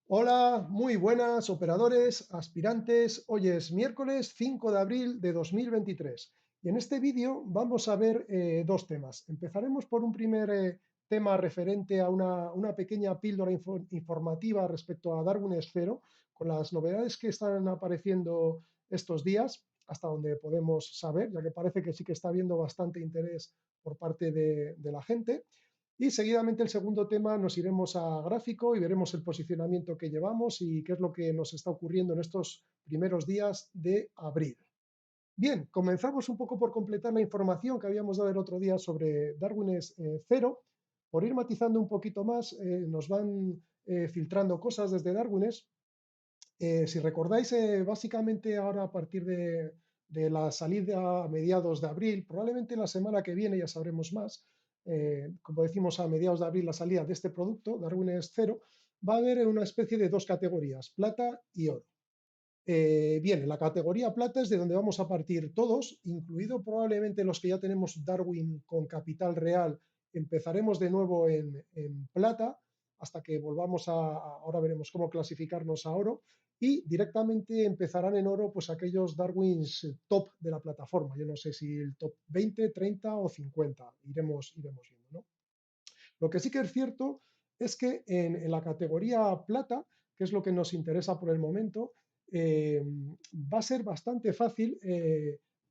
Hola, muy buenas operadores, aspirantes. Hoy es miércoles 5 de abril de 2023 y en este vídeo vamos a ver dos temas. Empezaremos por un primer tema referente a una pequeña píldora informativa respecto a Darwin Esfero, con las novedades que están apareciendo estos días, hasta donde podemos saber, ya que parece que sí que está habiendo bastante interés por parte de la gente. Y seguidamente el segundo tema nos iremos a gráfico y veremos el posicionamiento que llevamos y qué es lo que nos está ocurriendo en estos primeros días de abril. Bien, comenzamos un poco por completar la información que habíamos dado el otro día sobre Darwin es cero. Por ir matizando un poquito más, nos van filtrando cosas desde Darwines. Si recordáis, básicamente ahora a partir de la salida a mediados de abril, probablemente la semana que viene ya sabremos más, como decimos a mediados de abril la salida de este producto, Darwin es cero, va a haber una especie de dos categorías, plata y oro. Bien, en la categoría plata es de donde vamos a partir todos, incluido probablemente los que ya tenemos Darwin con capital real, empezaremos de nuevo en plata hasta que volvamos ahora veremos cómo clasificarnos a oro, y directamente empezarán en oro pues aquellos Darwins top de la plataforma. Yo no sé si el top 20, 30 o 50, iremos viendo, ¿no? Lo que sí que es cierto es que en la categoría plata, que es lo que nos interesa por el momento, va a ser bastante fácil,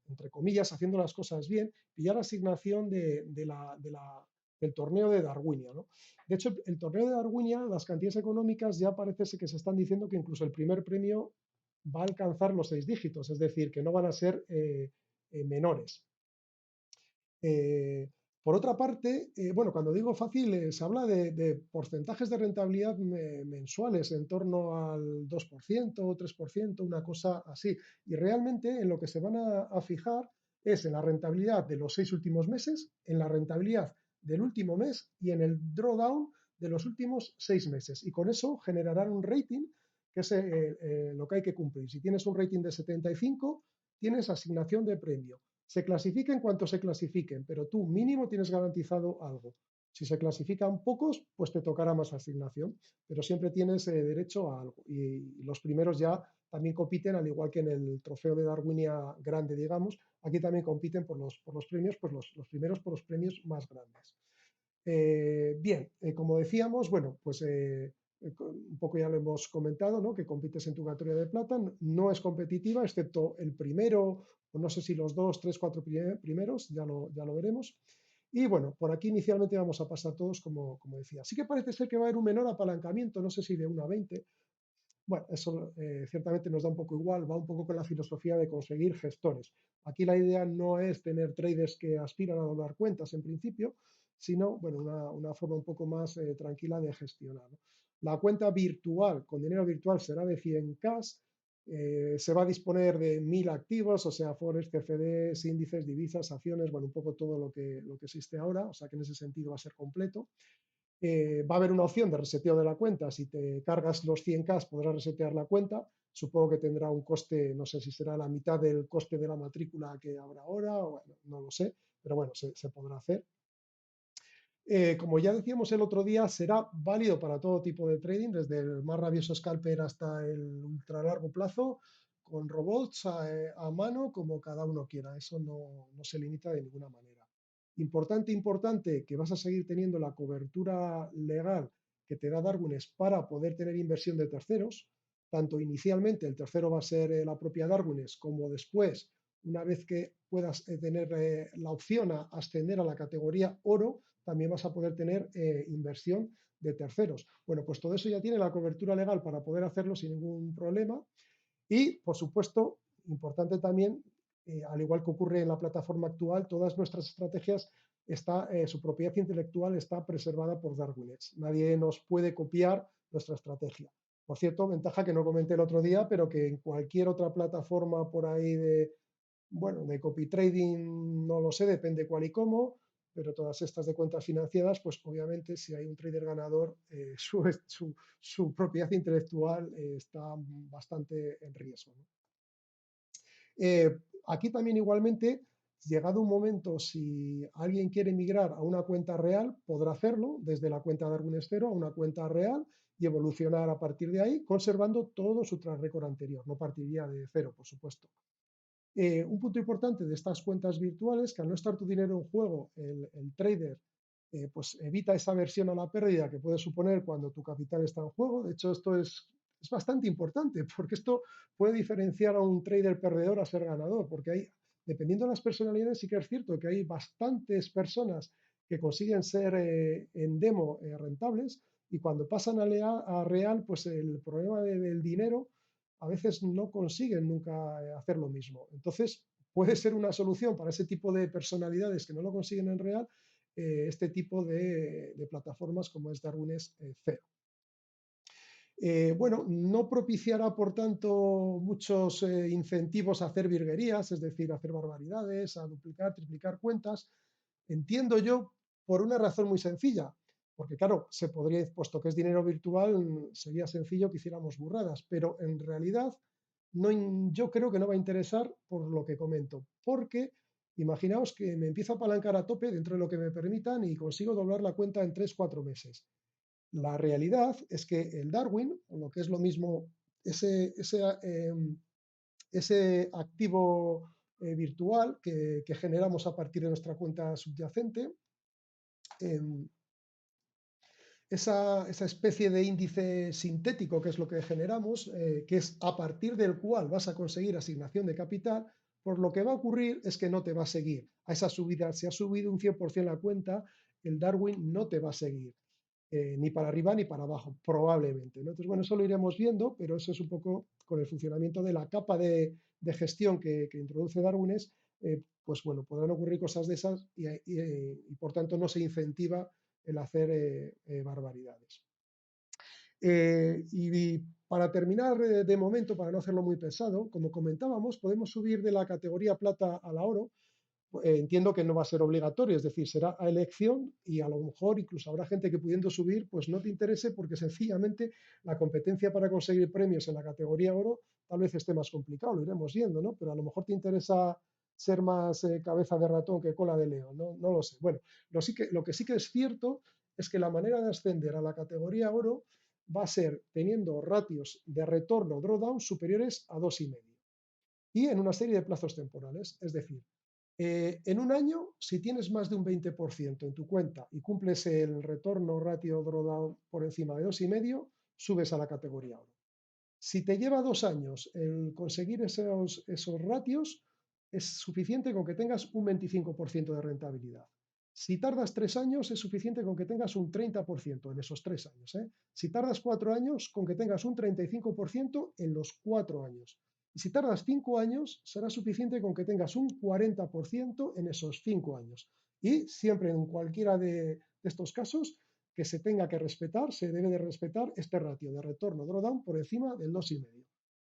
entre comillas, haciendo las cosas bien, pillar asignación del torneo de Darwinia, ¿no? De hecho, el torneo de Darwinia, las cantidades económicas ya parece que se están diciendo que incluso el primer premio va a alcanzar los 6 dígitos, es decir, que no van a ser menores. Eh, por otra parte, bueno, cuando digo fácil, se habla de porcentajes de rentabilidad mensuales en torno al 2% o 3%, una cosa así. Y realmente en lo que se van a fijar es en la rentabilidad de los 6 últimos meses, en la rentabilidad del último mes y en el drawdown de los últimos 6 meses. Y con eso generarán un rating, que es lo que hay que cumplir. Si tienes un rating de 75, tienes asignación de premio. Se clasifiquen cuanto se clasifiquen, pero tú mínimo tienes garantizado algo. Si se clasifican pocos, pues te tocará más asignación, pero siempre tienes derecho a algo. Y los primeros ya también compiten, al igual que en el trofeo de Darwinia grande, digamos, aquí también compiten por los premios, pues los primeros por los premios más grandes. Bien, como decíamos, bueno, pues un poco ya lo hemos comentado, ¿no? Que compites en tu categoría de plata, no es competitiva, excepto el primero, o no sé si los dos, tres, cuatro primeros, ya lo veremos. Y bueno, por aquí inicialmente vamos a pasar todos, como decía. Sí que parece ser que va a haber un menor apalancamiento, no sé si de 1 a 20. Bueno, eso ciertamente nos da un poco igual, va un poco con la filosofía de conseguir gestores. Aquí la idea no es tener traders que aspiran a doblar cuentas en principio, sino bueno, una forma un poco más tranquila de gestionar, ¿no? La cuenta virtual con dinero virtual será de 100K, se va a disponer de 1000 activos, o sea, forex, CFDs, índices, divisas, acciones, bueno, un poco todo lo que existe ahora, o sea que en ese sentido va a ser completo. Va a haber una opción de reseteo de la cuenta. Si te cargas los 100K podrás resetear la cuenta. Supongo que tendrá un coste, no sé si será la mitad del coste de la matrícula que habrá ahora, o bueno, no lo sé, pero bueno, se podrá hacer. Como ya decíamos el otro día, será válido para todo tipo de trading, desde el más rabioso scalper hasta el ultra largo plazo, con robots a mano, como cada uno quiera. Eso no se limita de ninguna manera. Importante, que vas a seguir teniendo la cobertura legal que te da Darwines para poder tener inversión de terceros. Tanto inicialmente el tercero va a ser la propia Darwines, como después, una vez que puedas tener la opción a ascender a la categoría oro, también vas a poder tener inversión de terceros. Bueno, pues todo eso ya tiene la cobertura legal para poder hacerlo sin ningún problema. Y, por supuesto, importante también, al igual que ocurre en la plataforma actual, todas nuestras estrategias, su propiedad intelectual está preservada por Darwinets. Nadie nos puede copiar nuestra estrategia. Por cierto, ventaja que no comenté el otro día, pero que en cualquier otra plataforma por ahí bueno, de copy trading no lo sé, depende cuál y cómo, pero todas estas de cuentas financiadas, pues obviamente si hay un trader ganador, su propiedad intelectual está bastante en riesgo, ¿no? Eh, Aquí también igualmente, llegado un momento, si alguien quiere migrar a una cuenta real, podrá hacerlo desde la cuenta de Darwin Esfero a una cuenta real y evolucionar a partir de ahí, conservando todo su track record anterior. No partiría de cero, por supuesto. Un punto importante de estas cuentas virtuales, que al no estar tu dinero en juego, el trader pues evita esa versión a la pérdida que puede suponer cuando tu capital está en juego. De hecho, esto es bastante importante porque esto puede diferenciar a un trader perdedor a ser ganador, porque hay, dependiendo de las personalidades, sí que es cierto que hay bastantes personas que consiguen ser en demo rentables y cuando pasan a real, pues el problema del dinero a veces no consiguen nunca hacer lo mismo. Entonces, puede ser una solución para ese tipo de personalidades que no lo consiguen en real, este tipo de plataformas como es Darwin's Cero. Bueno, no propiciará, por tanto, muchos incentivos a hacer virguerías, es decir, a hacer barbaridades, a duplicar, triplicar cuentas. Entiendo yo por una razón muy sencilla, porque claro, se podría, puesto que es dinero virtual, sería sencillo que hiciéramos burradas, pero en realidad no, yo creo que no va a interesar por lo que comento, porque imaginaos que me empiezo a apalancar a tope dentro de lo que me permitan y consigo doblar la cuenta en 3 o 4 meses. La realidad es que el Darwin, o lo que es lo mismo, ese activo virtual que generamos a partir de nuestra cuenta subyacente, eh, esa especie de índice sintético que es lo que generamos, que es a partir del cual vas a conseguir asignación de capital, pues lo que va a ocurrir es que no te va a seguir. A esa subida, si ha subido un 100% la cuenta, el Darwin no te va a seguir. Ni para arriba ni para abajo, probablemente, ¿no? Entonces, bueno, eso lo iremos viendo, pero eso es un poco con el funcionamiento de la capa de gestión que introduce Darwin, pues bueno, podrán ocurrir cosas de esas y por tanto no se incentiva el hacer barbaridades. Y para terminar, de momento, para no hacerlo muy pesado, como comentábamos, podemos subir de la categoría plata a la oro. Entiendo que no va a ser obligatorio, es decir, será a elección y a lo mejor incluso habrá gente que pudiendo subir, pues no te interese porque sencillamente la competencia para conseguir premios en la categoría oro tal vez esté más complicado, lo iremos viendo, ¿no? Pero a lo mejor te interesa ser más cabeza de ratón que cola de león, ¿no? No lo sé. Bueno, lo que sí que es cierto es que la manera de ascender a la categoría oro va a ser teniendo ratios de retorno drawdown superiores a 2,5 y en una serie de plazos temporales, es decir, en un año, si tienes más de un 20% en tu cuenta y cumples el retorno ratio drawdown por encima de 2,5, subes a la categoría oro. Si te lleva 2 años el conseguir esos ratios, es suficiente con que tengas un 25% de rentabilidad. Si tardas 3 años, es suficiente con que tengas un 30% en esos 3 años. Si tardas 4 años, con que tengas un 35% en los 4 años. Y si tardas 5 años, será suficiente con que tengas un 40% en esos 5 años. Y siempre en cualquiera de estos casos, que se tenga que respetar, se debe de respetar este ratio de retorno drawdown por encima del 2,5.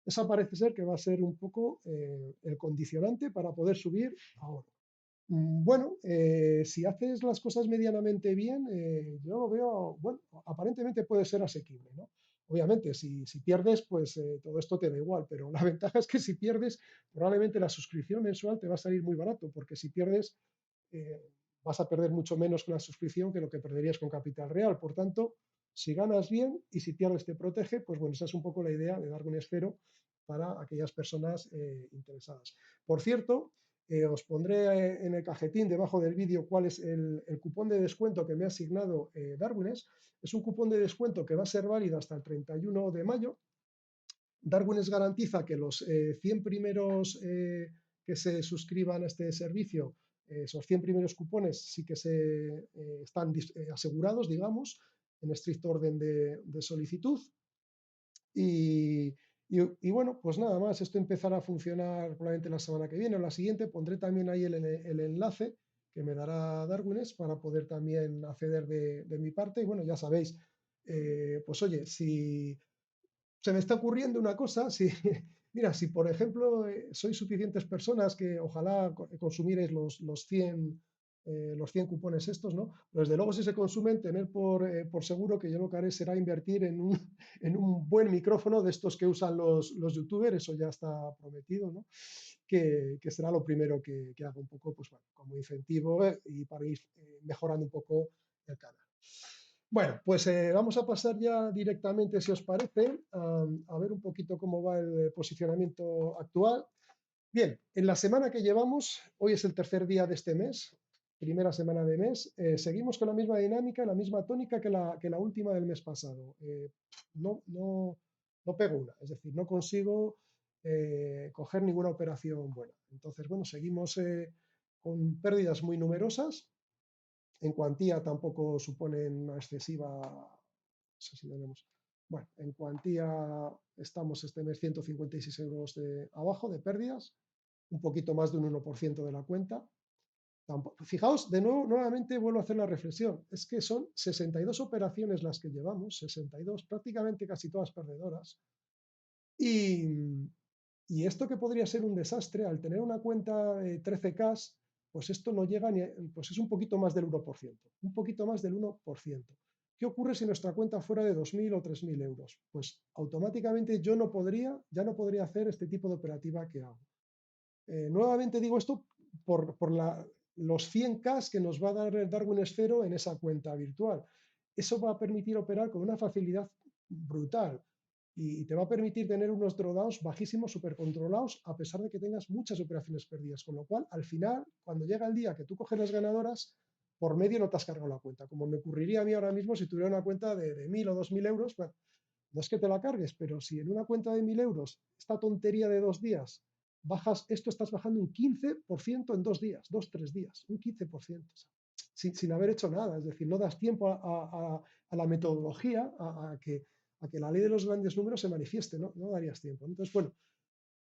Esa parece ser que va a ser un poco el condicionante para poder subir ahora. Bueno, si haces las cosas medianamente bien, yo lo veo, bueno, aparentemente puede ser asequible, ¿no? Obviamente, si pierdes, pues todo esto te da igual, pero la ventaja es que si pierdes, probablemente la suscripción mensual te va a salir muy barato, porque si pierdes, eh, vas a perder mucho menos con la suscripción que lo que perderías con capital real. Por tanto, si ganas bien y si pierdes te protege, pues bueno, esa es un poco la idea de dar un esfero para aquellas personas interesadas. Por cierto, os pondré en el cajetín debajo del vídeo cuál es el cupón de descuento que me ha asignado Darwines. Es un cupón de descuento que va a ser válido hasta el 31 de mayo. Darwines garantiza que los 100 primeros que se suscriban a este servicio, esos 100 primeros cupones sí que están asegurados, digamos, en estricto orden de solicitud. Y, y bueno, pues nada más, esto empezará a funcionar probablemente la semana que viene o la siguiente. Pondré también ahí el enlace que me dará Darwines para poder también acceder de mi parte. Y bueno, ya sabéis, pues oye, si se me está ocurriendo una cosa, si, mira, si por ejemplo sois suficientes personas que ojalá consumierais los 100 cupones estos, ¿no? Pero desde luego si se consumen, tener por seguro que yo lo que haré será invertir en un buen micrófono de estos que usan los youtubers, eso ya está prometido, ¿no? Que será lo primero que haga un poco, pues bueno, como incentivo y para ir mejorando un poco el canal. Bueno, pues vamos a pasar ya directamente, si os parece, a ver un poquito cómo va el posicionamiento actual. Bien, en la semana que llevamos, hoy es el tercer día de este mes, primera semana de mes, seguimos con la misma dinámica, la misma tónica que la última del mes pasado. No, no, no pego una, es decir, no consigo coger ninguna operación buena. Entonces, bueno, seguimos con pérdidas muy numerosas. En cuantía tampoco suponen una excesiva, no sé si tenemos, bueno, en cuantía estamos este mes 156 euros abajo de pérdidas, un poquito más de un 1% de la cuenta. Fijaos, de nuevo, nuevamente vuelvo a hacer la reflexión, es que son 62 operaciones las que llevamos, 62, prácticamente casi todas perdedoras, y, y esto que podría ser un desastre, al tener una cuenta de 13K, pues esto no llega ni, pues es un poquito más del 1%, un poquito más del 1%. ¿Qué ocurre si nuestra cuenta fuera de 2.000 o 3.000 euros? Pues automáticamente yo no podría, ya no podría hacer este tipo de operativa que hago. Nuevamente digo esto por los 100K que nos va a dar Darwin Esfero en esa cuenta virtual. Eso va a permitir operar con una facilidad brutal y te va a permitir tener unos drawdowns bajísimos, súper controlados, a pesar de que tengas muchas operaciones perdidas. Con lo cual, al final, cuando llega el día que tú coges las ganadoras, por medio no te has cargado la cuenta. Como me ocurriría a mí ahora mismo si tuviera una cuenta de 1.000 o 2.000 euros, bueno, no es que te la cargues, pero si en una cuenta de 1.000 euros, esta tontería de 2 días, bajas, esto estás bajando un 15% en 2 días, 2, 3 días, un 15%, o sea, sin haber hecho nada. Es decir, no das tiempo a la metodología, a que la ley de los grandes números se manifieste, no darías tiempo. Entonces, bueno,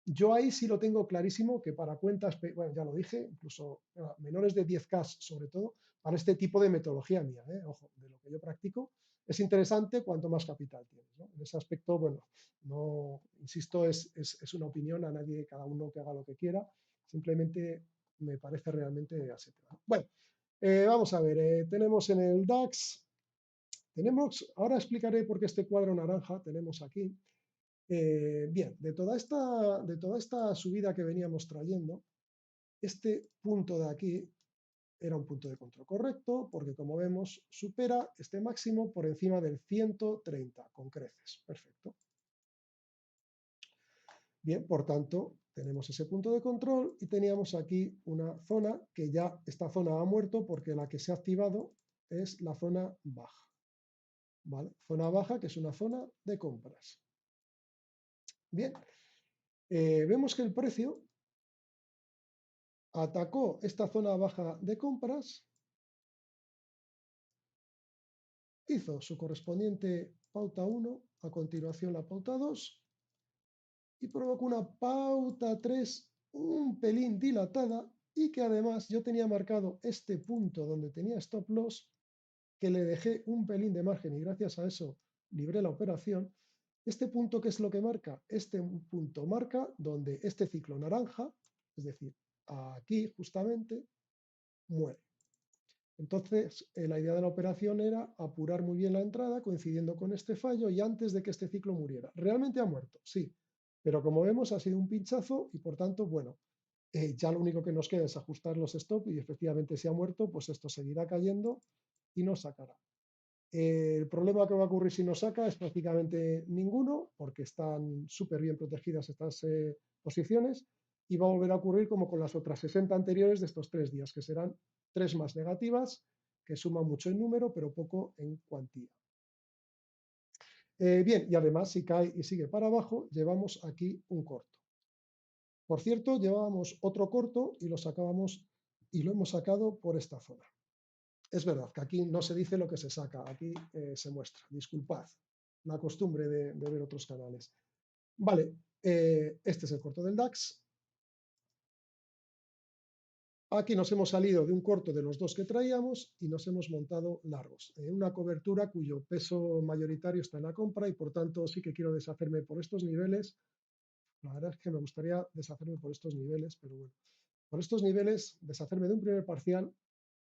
yo ahí sí lo tengo clarísimo que para cuentas, bueno, ya lo dije, incluso menores de 10K sobre todo, para este tipo de metodología mía, ojo, de lo que yo practico, es interesante cuanto más capital tienes, ¿no? En ese aspecto, bueno, no, insisto, es una opinión a nadie, cada uno que haga lo que quiera, simplemente me parece realmente así. Bueno, vamos a ver, tenemos en el DAX, ahora explicaré por qué este cuadro naranja tenemos aquí. Bien, de toda esta subida que veníamos trayendo, este punto de aquí era un punto de control correcto, porque como vemos, supera este máximo por encima del 130 con creces. Perfecto. Bien, por tanto, tenemos ese punto de control y teníamos aquí una zona que ya esta zona ha muerto porque la que se ha activado es la zona baja. ¿Vale? Zona baja, que es una zona de compras. Bien, vemos que el precio atacó esta zona baja de compras, hizo su correspondiente pauta 1, a continuación la pauta 2 y provocó una pauta 3 un pelín dilatada y que además yo tenía marcado este punto donde tenía stop loss, que le dejé un pelín de margen y gracias a eso libré la operación. Este punto, ¿qué es lo que marca? Este punto marca donde este ciclo naranja, es decir, aquí justamente, muere. Entonces, la idea de la operación era apurar muy bien la entrada, coincidiendo con este fallo y antes de que este ciclo muriera. ¿Realmente ha muerto? Sí, pero como vemos ha sido un pinchazo y por tanto, bueno, ya lo único que nos queda es ajustar los stop y efectivamente si ha muerto, pues esto seguirá cayendo y nos sacará. El problema que va a ocurrir si nos saca es prácticamente ninguno, porque están súper bien protegidas estas posiciones y va a volver a ocurrir como con las otras 60 anteriores de estos 3 días, que serán 3 más negativas, que suman mucho en número, pero poco en cuantía. Bien, y además, si cae y sigue para abajo, llevamos aquí un corto. Por cierto, llevábamos otro corto y lo sacábamos y lo hemos sacado por esta zona. Es verdad que aquí no se dice lo que se saca, aquí se muestra. Disculpad, la costumbre de ver otros canales. Vale, este es el corto del DAX. Aquí nos hemos salido de un corto de los dos que traíamos y nos hemos montado largos. Una cobertura cuyo peso mayoritario está en la compra y por tanto sí que quiero deshacerme por estos niveles. La verdad es que me gustaría deshacerme por estos niveles, pero bueno. Por estos niveles, deshacerme de un primer parcial,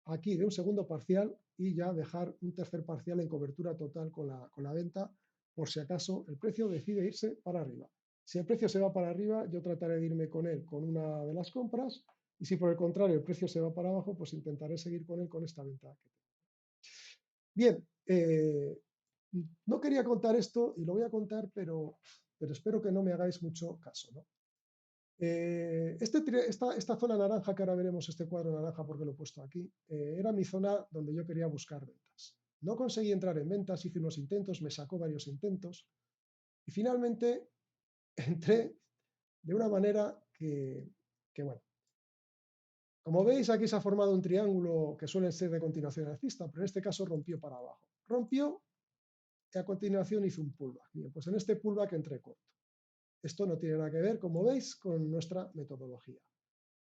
aquí de un segundo parcial y ya dejar un tercer parcial en cobertura total con la venta, por si acaso el precio decide irse para arriba. Si el precio se va para arriba, yo trataré de irme con él con una de las compras y si por el contrario el precio se va para abajo, pues intentaré seguir con él con esta venta. Bien, Eh, no quería contar esto y lo voy a contar, pero espero que no me hagáis mucho caso, ¿no? Esta zona naranja que ahora veremos, este cuadro naranja porque lo he puesto aquí, era mi zona donde yo quería buscar ventas. No conseguí entrar en ventas, hice unos intentos, me sacó varios intentos y finalmente entré de una manera bueno, como veis aquí se ha formado un triángulo que suele ser de continuación alcista, pero en este caso rompió para abajo. Rompió y a continuación hizo un pullback. Bien, pues en este pullback entré corto. Esto no tiene nada que ver, como veis, con nuestra metodología.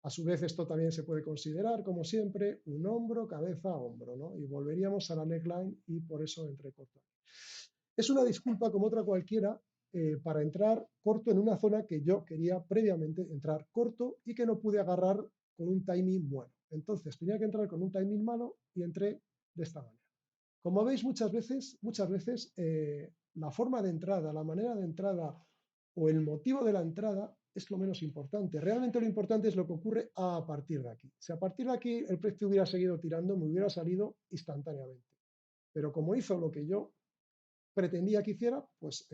A su vez, esto también se puede considerar, como siempre, un hombro, cabeza, hombro, ¿no? Y volveríamos a la neckline y por eso entré corto. Es una disculpa como otra cualquiera para entrar corto en una zona que yo quería previamente entrar corto y que no pude agarrar con un timing bueno. Entonces tenía que entrar con un timing malo y entré de esta manera. Como veis, muchas veces la forma de entrada, la manera de entrada o el motivo de la entrada es lo menos importante. Realmente lo importante es lo que ocurre a partir de aquí. Si a partir de aquí el precio hubiera seguido tirando, me hubiera salido instantáneamente. Pero como hizo lo que yo pretendía que hiciera, pues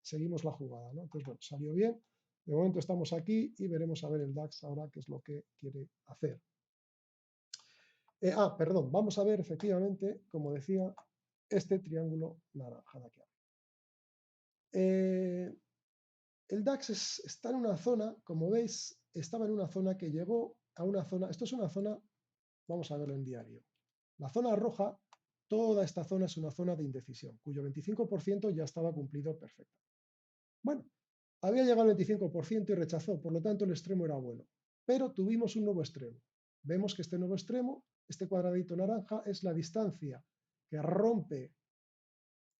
seguimos la jugada, ¿no? Entonces, bueno, salió bien. De momento estamos aquí y veremos a ver el DAX ahora qué es lo que quiere hacer. Perdón, vamos a ver efectivamente, como decía, este triángulo naranja de aquí. El DAX está en una zona, como veis, estaba en una zona que llegó a una zona, esto es una zona, vamos a verlo en diario. La zona roja, toda esta zona es una zona de indecisión, cuyo 25% ya estaba cumplido perfecto. Bueno, había llegado al 25% y rechazó, por lo tanto el extremo era bueno. Pero tuvimos un nuevo extremo. Vemos que este nuevo extremo, este cuadradito naranja, es la distancia que rompe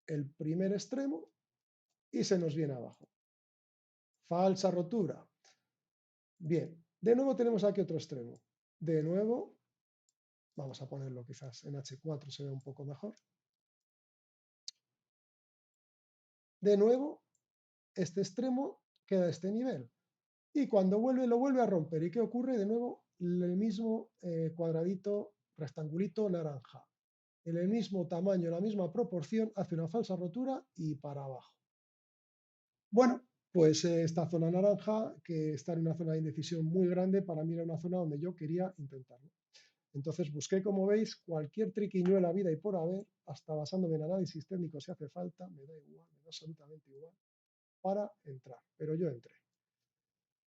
el primer extremo y se nos viene abajo. Falsa rotura. Bien, de nuevo tenemos aquí otro extremo. De nuevo, vamos a ponerlo quizás en H4, se ve un poco mejor. De nuevo, este extremo queda a este nivel. Y cuando vuelve, lo vuelve a romper. ¿Y qué ocurre? De nuevo, el mismo cuadradito, rectangulito naranja. En el mismo tamaño, la misma proporción, hace una falsa rotura y para abajo. Bueno, pues esta zona naranja, que está en una zona de indecisión muy grande, para mí era una zona donde yo quería intentarlo. Entonces busqué, como veis, cualquier triquiñuela vida y por haber, hasta basándome en análisis técnico si hace falta, me da igual, me da absolutamente igual, para entrar. Pero yo entré.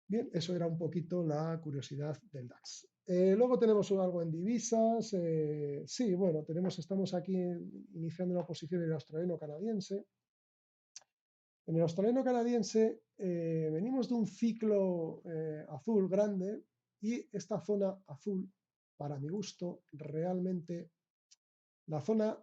Bien, eso era un poquito la curiosidad del DAX. Luego tenemos algo en divisas. Sí, bueno, estamos aquí iniciando una posición en el australiano canadiense. En el australiano canadiense venimos de un ciclo azul grande y esta zona azul, para mi gusto, realmente la zona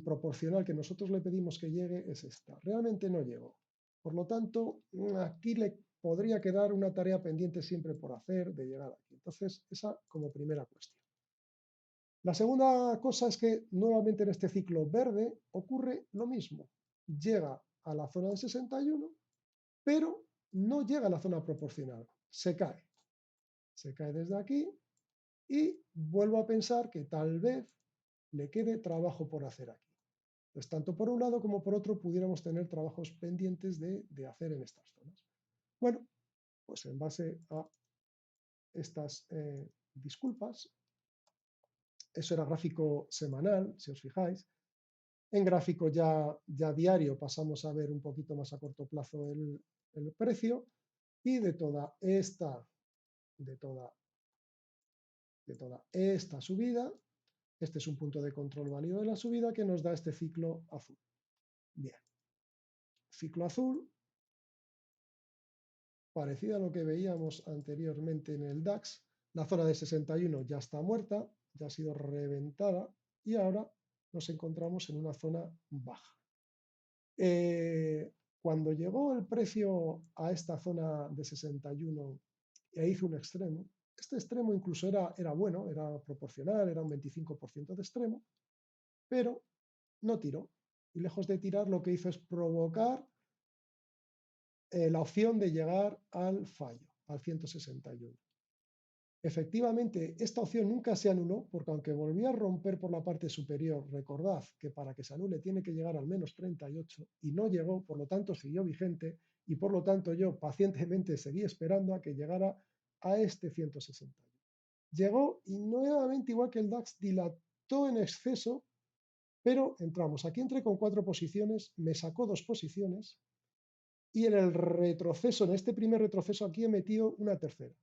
proporcional que nosotros le pedimos que llegue es esta. Realmente no llegó. Por lo tanto, aquí le podría quedar una tarea pendiente siempre por hacer de llegar aquí. Entonces, esa como primera cuestión. La segunda cosa es que nuevamente en este ciclo verde ocurre lo mismo. Llega a la zona de 61, pero no llega a la zona proporcional. Se cae. Se cae desde aquí y vuelvo a pensar que tal vez le quede trabajo por hacer aquí. Pues tanto por un lado como por otro pudiéramos tener trabajos pendientes de hacer en estas zonas. Bueno, pues en base a estas disculpas, eso era gráfico semanal, si os fijáis. En gráfico ya diario pasamos a ver un poquito más a corto plazo el precio y de toda esta subida, este es un punto de control válido de la subida que nos da este ciclo azul. Bien, ciclo azul, parecido a lo que veíamos anteriormente en el DAX, la zona de 61 ya está muerta, ya ha sido reventada y ahora nos encontramos en una zona baja. Cuando llegó el precio a esta zona de 61 e hizo un extremo, este extremo incluso era bueno, era proporcional, era un 25% de extremo, pero no tiró. Y lejos de tirar, lo que hizo es provocar la opción de llegar al fallo, al 161. Efectivamente, esta opción nunca se anuló porque aunque volvió a romper por la parte superior, recordad que para que se anule tiene que llegar al menos 38 y no llegó, por lo tanto siguió vigente y por lo tanto yo pacientemente seguí esperando a que llegara a este 160. Llegó y nuevamente igual que el DAX dilató en exceso, pero entramos. Aquí entré con 4 posiciones, me sacó 2 posiciones y en el retroceso, en este primer retroceso aquí he metido una tercera.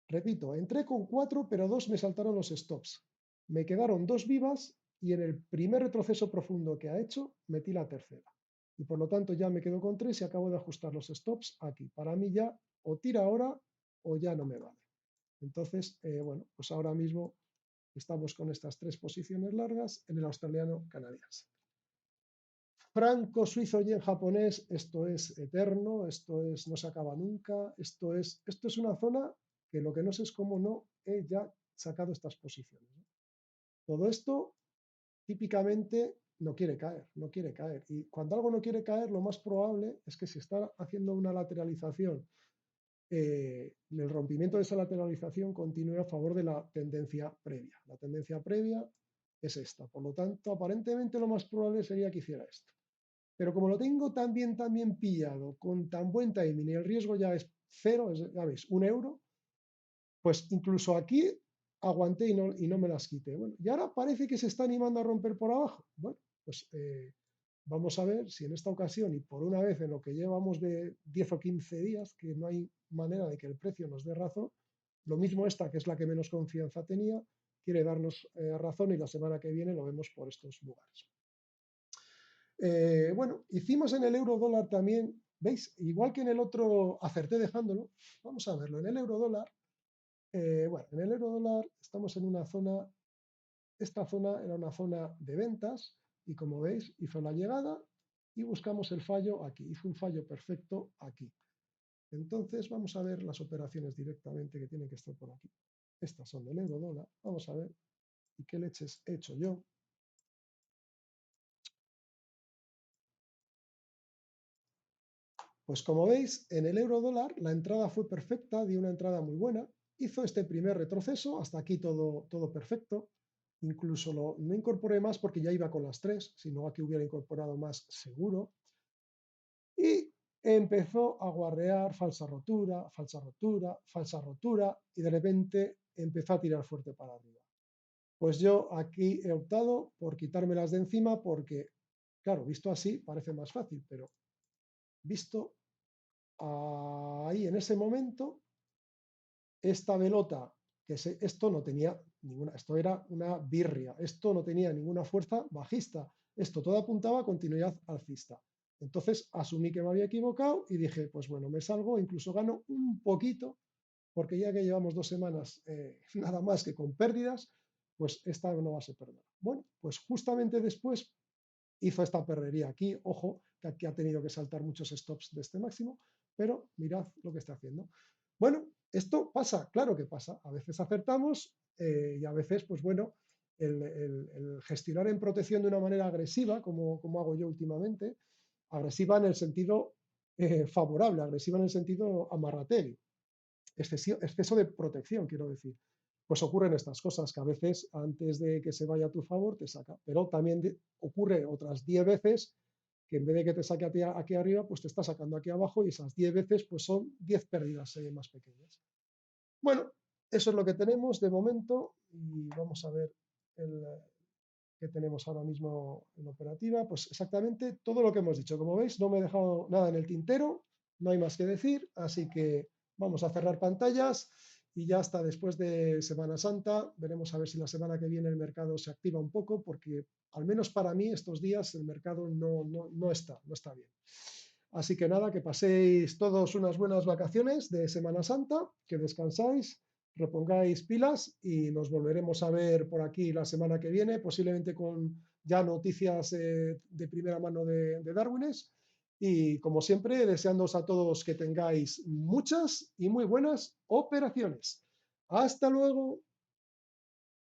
Repito, entré con 4, pero 2 me saltaron los stops. Me quedaron 2 vivas y en el primer retroceso profundo que ha hecho, metí la tercera. Y por lo tanto ya me quedo con 3 y acabo de ajustar los stops aquí. Para mí ya o tira ahora o ya no me vale. Entonces, bueno, pues ahora mismo estamos con estas 3 posiciones largas en el australiano canadiense. Franco, suizo, yen japonés, esto es eterno, esto es no se acaba nunca, esto es una zona que lo que no sé es cómo no he ya sacado estas posiciones. Todo esto típicamente no quiere caer, no quiere caer. Y cuando algo no quiere caer, lo más probable es que si está haciendo una lateralización, el rompimiento de esa lateralización continúe a favor de la tendencia previa. La tendencia previa es esta. Por lo tanto, aparentemente lo más probable sería que hiciera esto. Pero como lo tengo tan bien pillado, con tan buen timing y el riesgo ya es cero, ya ves, 1 euro, pues incluso aquí aguanté y no me las quité. Bueno, y ahora parece que se está animando a romper por abajo. Bueno, pues vamos a ver si en esta ocasión y por una vez en lo que llevamos de 10 o 15 días, que no hay manera de que el precio nos dé razón, lo mismo esta, que es la que menos confianza tenía, quiere darnos razón y la semana que viene lo vemos por estos lugares. Bueno, hicimos en el euro dólar también, ¿veis? Igual que en el otro acerté dejándolo, vamos a verlo. En el euro dólar, bueno, en el euro dólar estamos en una zona, esta zona era una zona de ventas y como veis hizo la llegada y buscamos el fallo aquí, hizo un fallo perfecto aquí. Entonces vamos a ver las operaciones directamente que tienen que estar por aquí. Estas son del euro dólar, vamos a ver y qué leches he hecho yo. Pues como veis, en el euro dólar la entrada fue perfecta, dio una entrada muy buena, hizo este primer retroceso, hasta aquí todo perfecto, incluso no incorporé más porque ya iba con las 3, si no aquí hubiera incorporado más seguro, y empezó a guarrear falsa rotura, falsa rotura, falsa rotura, y de repente empezó a tirar fuerte para arriba. Pues yo aquí he optado por quitármelas de encima porque, claro, visto así parece más fácil, pero visto ahí en ese momento, esta velota, esto no tenía ninguna, esto era una birria, esto no tenía ninguna fuerza bajista, esto todo apuntaba a continuidad alcista. Entonces asumí que me había equivocado y dije, pues bueno, me salgo, incluso gano un poquito, porque ya que llevamos 2 semanas nada más que con pérdidas, pues esta no va a ser perdida. Bueno, pues justamente después hizo esta perrería aquí, ojo, que aquí ha tenido que saltar muchos stops de este máximo, pero mirad lo que está haciendo. Bueno, esto pasa, claro que pasa, a veces acertamos y a veces, pues bueno, el gestionar en protección de una manera agresiva, como hago yo últimamente, agresiva en el sentido favorable, agresiva en el sentido amarratero, exceso de protección, quiero decir. Pues ocurren estas cosas que a veces antes de que se vaya a tu favor te saca, pero también ocurre otras 10 veces que en vez de que te saque aquí arriba, pues te está sacando aquí abajo y esas 10 veces pues son 10 pérdidas más pequeñas. Bueno, eso es lo que tenemos de momento y vamos a ver el, que tenemos ahora mismo en operativa. Pues exactamente todo lo que hemos dicho. Como veis, no me he dejado nada en el tintero, no hay más que decir, así que vamos a cerrar pantallas y ya hasta después de Semana Santa veremos a ver si la semana que viene el mercado se activa un poco, porque al menos para mí estos días el mercado no está bien. Así que nada, que paséis todos unas buenas vacaciones de Semana Santa, que descansáis, repongáis pilas y nos volveremos a ver por aquí la semana que viene, posiblemente con ya noticias de primera mano de Darwines. Y como siempre, deseándoos a todos que tengáis muchas y muy buenas operaciones. Hasta luego.